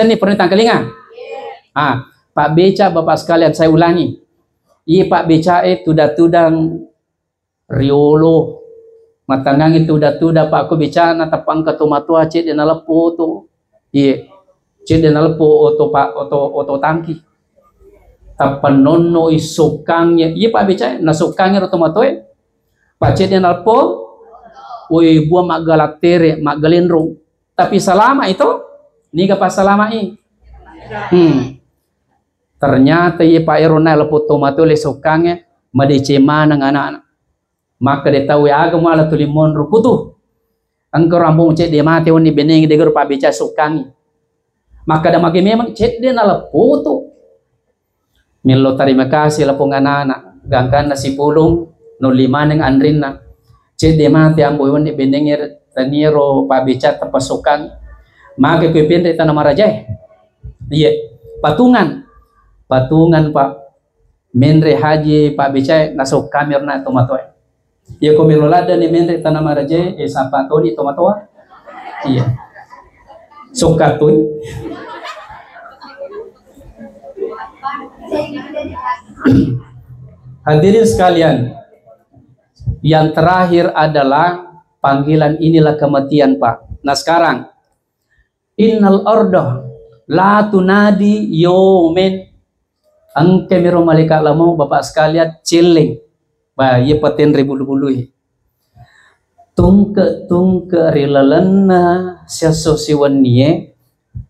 nih pernah tangkalinga Pak Beca Bapak sekalian saya ulangi iya Pak Beca tudang riolo matangang itu tuda Pak aku Beca na tapang katumatua ced na lepo to iya ced na lepo oto tangki tapanono isukangnya iya Pak Beca na sukangnya otomatoy Pacet yang alpo, woi buah mak galaktere, mak galendrong. Tapi selama itu, niga pas selama ini. Ternyata ye Pak Erona lepo tomato le sokangnya, madece mana anak-anak. Maka dia tahu ya agak malah tulimon ruputu. Angker rambung cek dia mati oni beneng deger Pak Beca sokangi. Maka dah magi memang cek dia nalepo tu. Milo terima kasih lepung anak-anak. Gangkan nasi pulung. No lima neng andrin na cede mati ambo yon di benengir taniro Pak Beca terpasukan maka kepin dari tanah marajai iya patungan Pak mendre haji Pak Beca nasuk kamera na tomatoy iya komilolada ni mendre tanah marajai sapatoni tomatoa iya sokatun hadirin sekalian. Yang terakhir adalah panggilan inilah kematian Pak. Nah sekarang innal ardah la tunadi yaumin angke miro malaikat lamo Bapak sekalian ciling ba ye paten ribu-ribu tungke rilalana siaso siwanie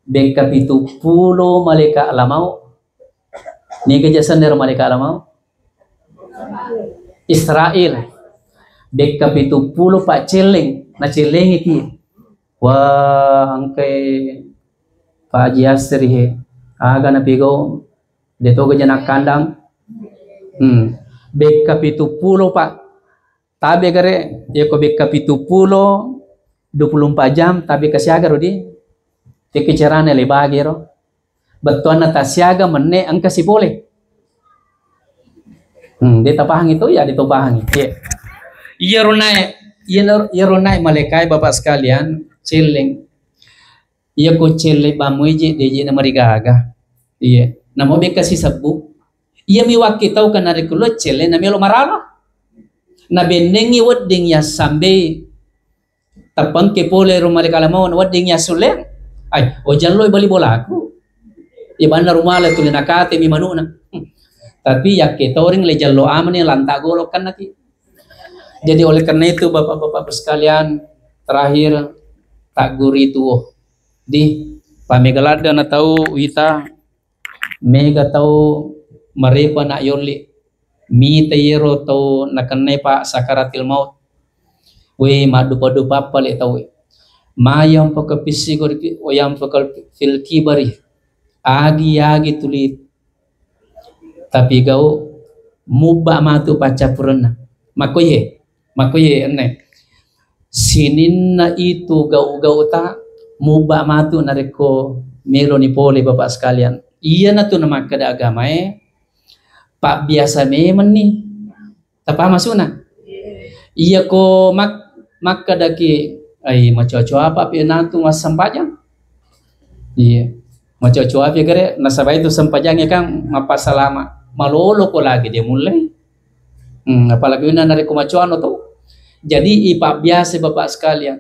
beka pitu pulo malaikat lamau ni kejasan dari malaikat lamau Israel beka pitu pulo Pak ciling na ciling iki wah angkai Pak Haji Asri aga na pigo deto ke janak kandang beka pitu pulo Pak tabe gare ya ko beka pitu pulo 24 jam tabe kasiaga rodi teke carane le bagero betuan na tasiaga menne angka si boleh dia tapahang itu ya ditopahang ya iya ronai malaikai Bapak sekalian ciling iya ko ciling bamuji deje na marigaga iya namo be kasi sabu iya mi wakitaw kanari kulo ciling na melo marala na benengi wedding ya sambe tapang ke pole rumah kalamon wedding ya sule ay o jallo bali bola aku iya bana rumah le tulina kate mi manuna tapi ya kita orang le jallo amane lanta golok kan nanti. Jadi oleh karena itu Bapak-bapak sekalian terakhir tak guri itu di pamegalada na tahu wita mega tahu marepa na yoli mi tayero tahu nakanai Pak sakaratil maut we madu padu papa le tahu mayam paka pisigor oyam paka fil kibari agi tuli tapi gau mubba matu pacapurna makoye ene sininna itu gau ta mubba matu nareko meloni pole bapak sekalian iya na tu nama kada agama pak biasa memang nih apa masuna iya ko mak kadaki ai macoco apa pi nantu mas sampajang iya macoco apa kare nasaba itu sampajangnya kan mapa salama malolo ko lagi dia mulai apalagi na nareko macoano tuh jadi ipa biasa bapak sekalian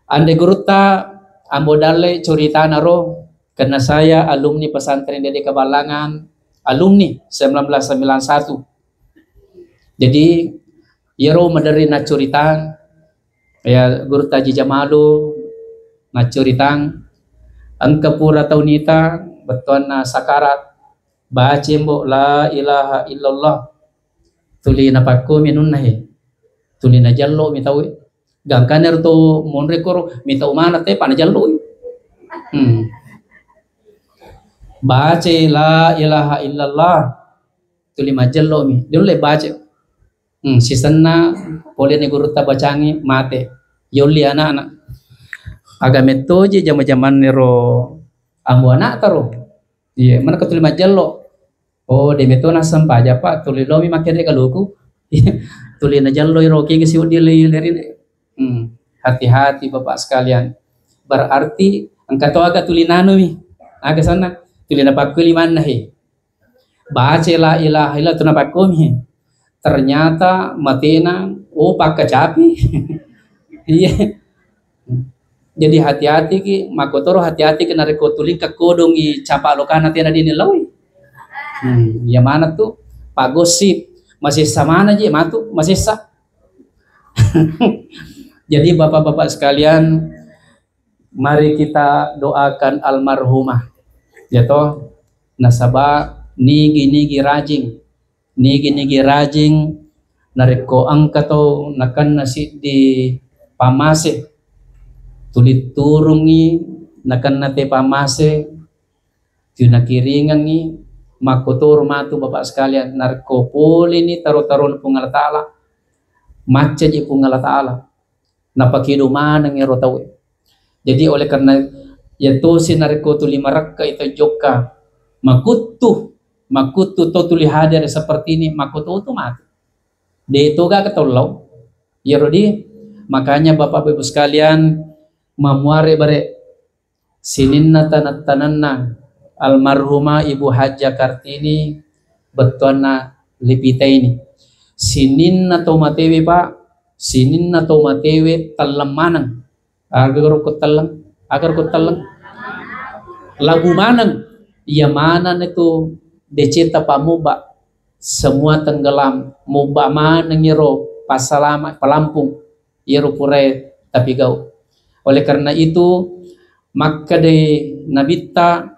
ande guruta ambo dale cerita naro karena saya alumni pesantren Dede Kabalangan alumni 1991 jadi yero madari na curitang ya guru taji jamalu na curitang angka pura taunita betuan na sakarat baca mbok la ilaha illallah tuli na pakko minun nahi tuli na jallo mitawi gangkaner to monre koro mitau mana te pana jallo baca la ilaha illallah tuli majallo mi dulu baca sisanna boleh nih guru tabacangi mate yoli anak-anak agak metoje zaman-zaman nero ambu anak taro iya mana ketuli majallo oh de metona sampah aja pak tuli lomi makin kaluku tuli na jallo iroki ke siu dileri hati-hati bapak sekalian berarti angkat agak tuli nano mi agak sana tuli na pakuli mana he baca la ilaha illallah tuna pakumi ternyata matena pakai capi iya jadi hati-hati ki makotoro hati-hati kena reko tuling ke kodongi capa lokana tena dini lawi ya mana tuh pak gosip masih sama aja matu masih sah jadi bapak-bapak sekalian mari kita doakan almarhumah ya toh nasabah nigi rajing nareko angkato nakan nasi di pamase tulit turungi nakan nate pamase tuna kiringangi makotor matu bapak sekalian narko poli ni taro-taron pungala taala macet je pungala taala napakido manang ero tawe jadi oleh karena ya to si narko tuli marakka itu joka makutu to tuli hadir seperti ini makutu itu mati de itu gak ketolong ya Rodi makanya bapak ibu sekalian mamuare bare sininna tananna almarhumah ibu Haja Kartini betuana lipita ini sininna to matewe pak sininna to matewe telemanang agar ko telang lagu manang iya mana itu deceta pamuba semua tenggelam muba manang yero pasalama pelampung yero pure tapi gau oleh karena itu maka de nabita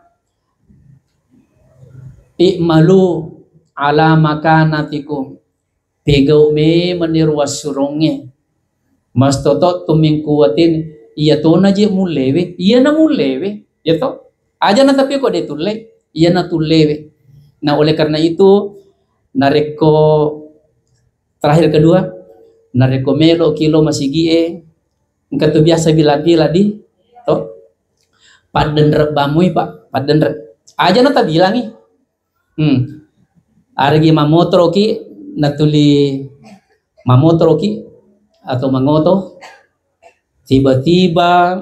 i'malu ala makanatikum pegau me menirwas surongnya mas toto tuming kuatin iya to na je mulewe iya na mulewe ya to aja na tapi kok detule iya na tulewe nah oleh karena itu nareko terakhir kedua nareko melo kilo masih gie engkau tuh biasa bila-bila di to paden rebamui pak paden aja na tak bilangi argi mamotro ki natuli mamotro ki atau mangoto tiba-tiba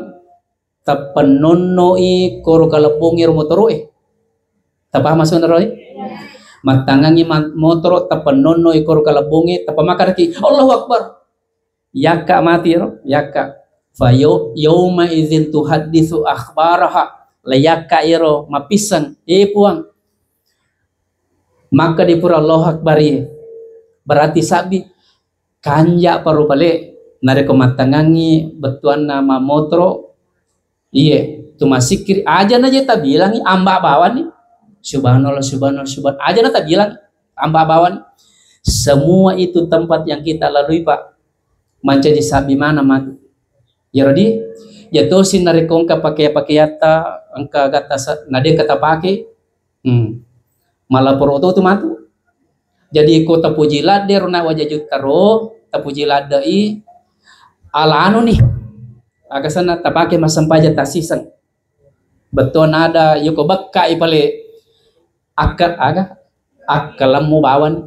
tapenonnoi koro kalapungir motoroe tapah masuk naroi matangangi motoro tapenonnoi koro kalapungir tapamakarki Allahu Akbar yaka mati ro yaka fayo yauma izin tuhaddisu akhbaraha layaka iro mapisan puang maka di pura Allahu Akbar berarti sabi kanja paru balik nareko matangangi betuan nama motro iye tu masikir aja na tak bilang amba bawan nih subhanallah subhanallah aja na tak bilang amba bawan semua itu tempat yang kita lalui pak menjadi sabi mana mati ya Rodi jatuh narikong ka pakai angka kata nade kata pakai malah poroto tu matu. Jadi ko tapuji lade rona wajah jutaro tapuji ladai ala anu nih agasana tapake masampaja tasisan beton ada yuko bakka ipale akalamu bawan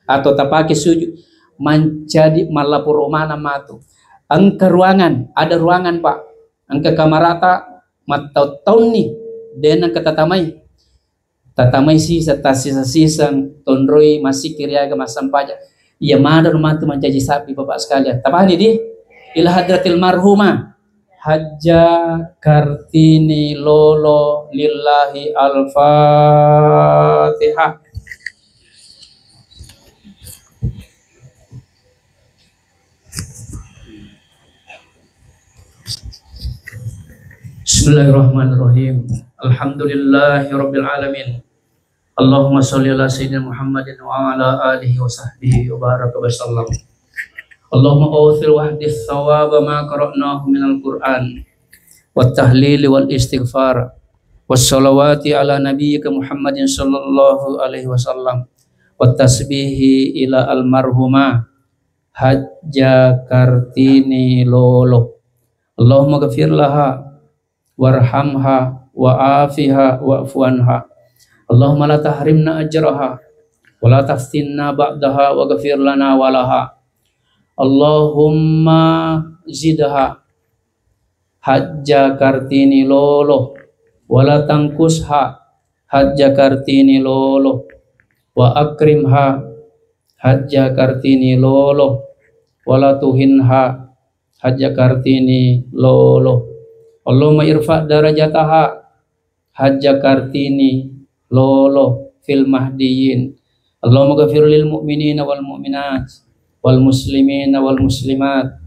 atau tapake sujud menjadi malapuro mana matu angka ruangan ada ruangan pak angka kamarata matau tahun nih dengan tatamai sisa sisan tondroi masih kiriaga masampaja ia mana rumah tu menjadi sapi bapak sekalian tapani di ila hadratil marhumah Hajja Kartini Lolo lillahi al-Fatihah. Bismillahirrahmanirrahim. Alhamdulillahi rabbil alamin. Allahumma sholli ala sayyidina Muhammadin wa ala alihi wa sahbihi wa baraka wa sallam. Allahumma awthir wahdith thawaba ma qara'nahu minal Qur'an wat tahlili wal istighfar was salawati ala nabiyyika Muhammadin sallallahu alaihi wasallam wat tasbihi ila almarhumah Hajja Kartini Lolo. Allahumma ghafir laha warhamha wa afiha wa'fu anha. Allahumma la tahrimna ajraha wa la taftinna ba'daha wa ghafir lana walaha. Allahumma zidha Hajja Kartini Lolo wala tangkusha Hajja Kartini Lolo wa akrimha Hajja Kartini Lolo wala tuhinha Hajja Kartini Lolo. Allahumma irfa' darajataha Hajja Kartini Lolo fil mahdiyin. Allahumma ghafir lil mu'minina wal mu'minat wal muslimina wal muslimat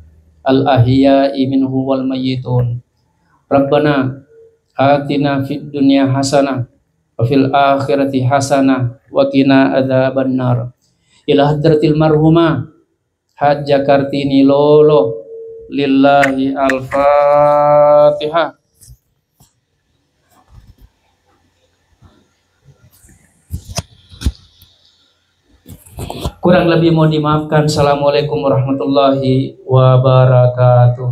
al ahya'i minhu wal mayyitun. Rabbana atina fid dunya hasanah wa fil akhirati hasanah wa qina adzabannar. Ila hadratil marhumah Hajja Kartini Lolo lillahi al-Fatihah. Kurang lebih mohon dimaafkan. Assalamualaikum warahmatullahi wabarakatuh.